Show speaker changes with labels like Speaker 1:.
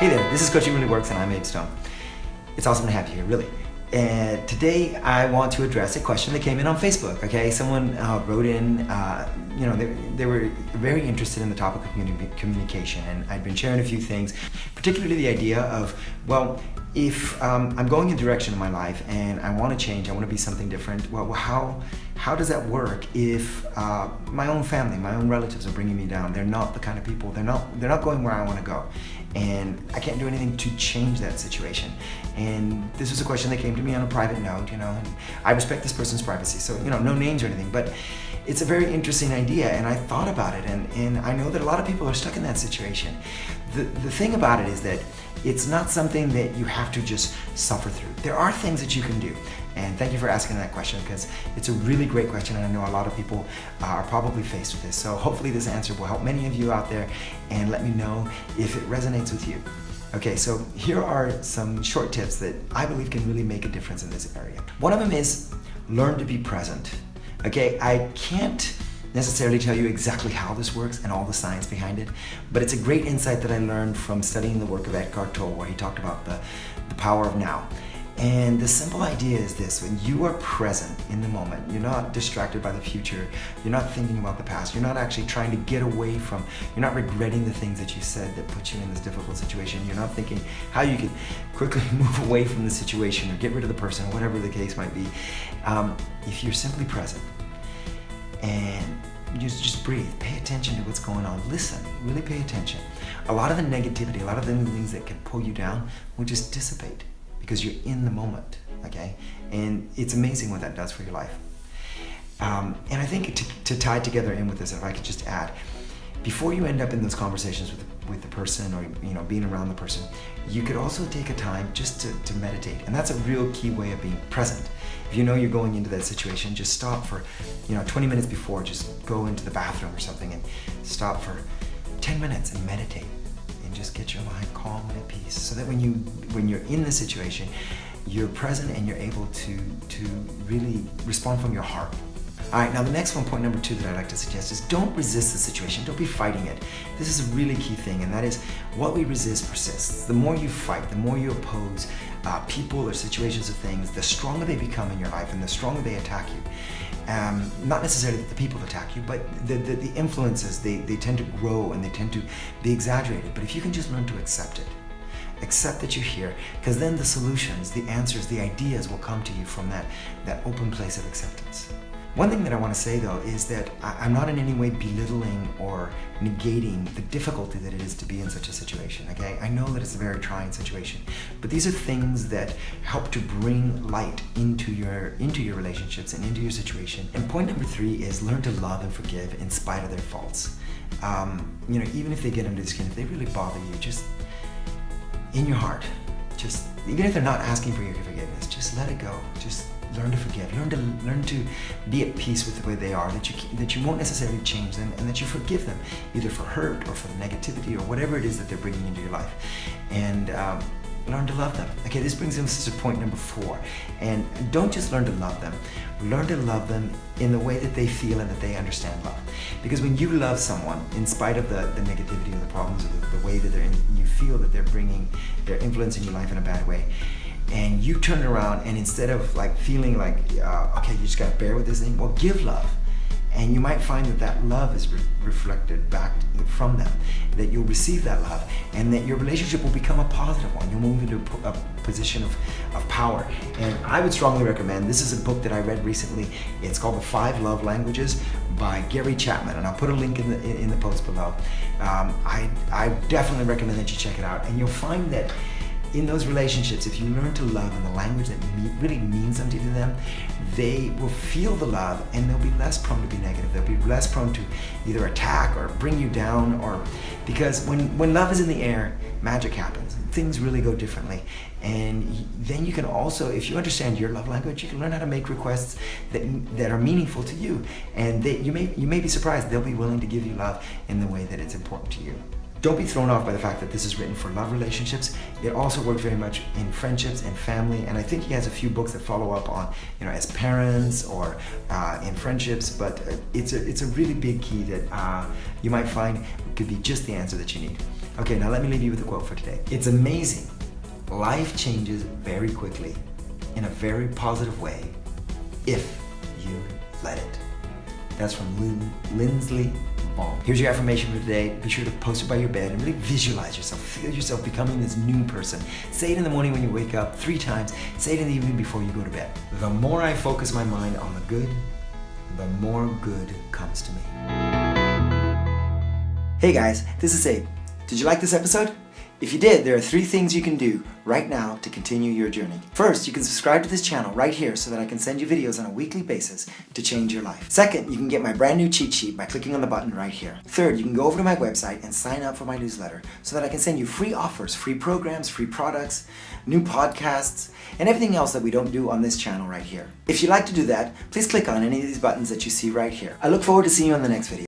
Speaker 1: Hey there, this is Coaching Really Works and I'm Abe Stone. It's awesome to have you here, really. And today I want to address a question that came in on Facebook, okay? Someone wrote in, they were very interested in the topic of communication, and I'd been sharing a few things, particularly the idea of, well, if I'm going in a direction in my life and I want to change, I want to be something different, well, how does that work if my own family, my own relatives are bringing me down? They're not the kind of people, they're not going where I want to go. And I can't do anything to change that situation. And this was a question that came to me on a private note, and I respect this person's privacy, so, no names or anything, but it's a very interesting idea, and I thought about it, and I know that a lot of people are stuck in that situation. The thing about it is that it's not something that you have to just suffer through. There are things that you can do. And thank you for asking that question, because it's a really great question, and I know a lot of people are probably faced with this. So hopefully this answer will help many of you out there, and let me know if it resonates with you. Okay, so here are some short tips that I believe can really make a difference in this area. One of them is learn to be present. Okay, I can't necessarily tell you exactly how this works and all the science behind it, but it's a great insight that I learned from studying the work of Eckhart Tolle, where he talked about the power of now. And the simple idea is this: when you are present in the moment, you're not distracted by the future, you're not thinking about the past, you're not actually trying to get away from, you're not regretting the things that you said that put you in this difficult situation, you're not thinking how you can quickly move away from the situation or get rid of the person, or whatever the case might be. If you're simply present and you just breathe, pay attention to what's going on, listen, really pay attention. A lot of the negativity, a lot of the things that can pull you down will just dissipate, because you're in the moment, okay? And it's amazing what that does for your life. And I think to tie together in with this, if I could just add, before you end up in those conversations with the person, or being around the person, you could also take a time just to meditate. And that's a real key way of being present. If you know you're going into that situation, just stop for 20 minutes before, just go into the bathroom or something and stop for 10 minutes and meditate. And just get your mind calm and at peace, so that when you're in the situation, you're present and you're able to really respond from your heart. All right, now the next one, point number 2 that I'd like to suggest is don't resist the situation. Don't be fighting it. This is a really key thing, and that is what we resist persists. The more you fight, the more you oppose people or situations or things, the stronger they become in your life and the stronger they attack you. Not necessarily that the people attack you, but the influences, they tend to grow and they tend to be exaggerated. But if you can just learn to accept it, accept that you're here, because then the solutions, the answers, the ideas will come to you from that open place of acceptance. One thing that I want to say, though, is that I'm not in any way belittling or negating the difficulty that it is to be in such a situation, okay? I know that it's a very trying situation, but these are things that help to bring light into your relationships and into your situation. And point number 3 is learn to love and forgive in spite of their faults. Even if they get under the skin, if they really bother you, just in your heart, even if they're not asking for your forgiveness, just let it go. Just learn to forgive. Learn to be at peace with the way they are. That you won't necessarily change them, and that you forgive them, either for hurt or for the negativity or whatever it is that they're bringing into your life. And learn to love them. Okay, this brings us to point number 4. And don't just learn to love them. Learn to love them in the way that they feel and that they understand love. Because when you love someone, in spite of the negativity or the problems or the way that you feel that they're influencing your life in a bad way, and you turn around and instead of feeling like, okay, you just gotta bear with this thing, well, give love. And you might find that love is reflected back from them, that you'll receive that love, and that your relationship will become a positive one. You'll move into a position of power. And I would strongly recommend, this is a book that I read recently. It's called The 5 Love Languages by Gary Chapman, and I'll put a link in the post below. I definitely recommend that you check it out, and you'll find that in those relationships, if you learn to love in the language that really means something to them, they will feel the love, and they'll be less prone to be negative. They'll be less prone to either attack or bring you down, because when love is in the air, magic happens. Things really go differently. And then you can also, if you understand your love language, you can learn how to make requests that are meaningful to you. And you may be surprised, they'll be willing to give you love in the way that it's important to you. Don't be thrown off by the fact that this is written for love relationships. It also works very much in friendships and family, and I think he has a few books that follow up on, as parents or in friendships, but it's a really big key that you might find could be just the answer that you need. Okay, now let me leave you with a quote for today. It's amazing. Life changes very quickly in a very positive way if you let it. That's from Lidsay Vonn. Here's your affirmation for today. Be sure to post it by your bed and really visualize yourself. Feel yourself becoming this new person. Say it in the morning when you wake up 3 times. Say it in the evening before you go to bed. The more I focus my mind on the good, the more good comes to me. Hey guys, this is Abe. Did you like this episode? If you did, there are 3 things you can do right now to continue your journey. First, you can subscribe to this channel right here so that I can send you videos on a weekly basis to change your life. Second, you can get my brand new cheat sheet by clicking on the button right here. Third, you can go over to my website and sign up for my newsletter so that I can send you free offers, free programs, free products, new podcasts, and everything else that we don't do on this channel right here. If you'd like to do that, please click on any of these buttons that you see right here. I look forward to seeing you on the next video.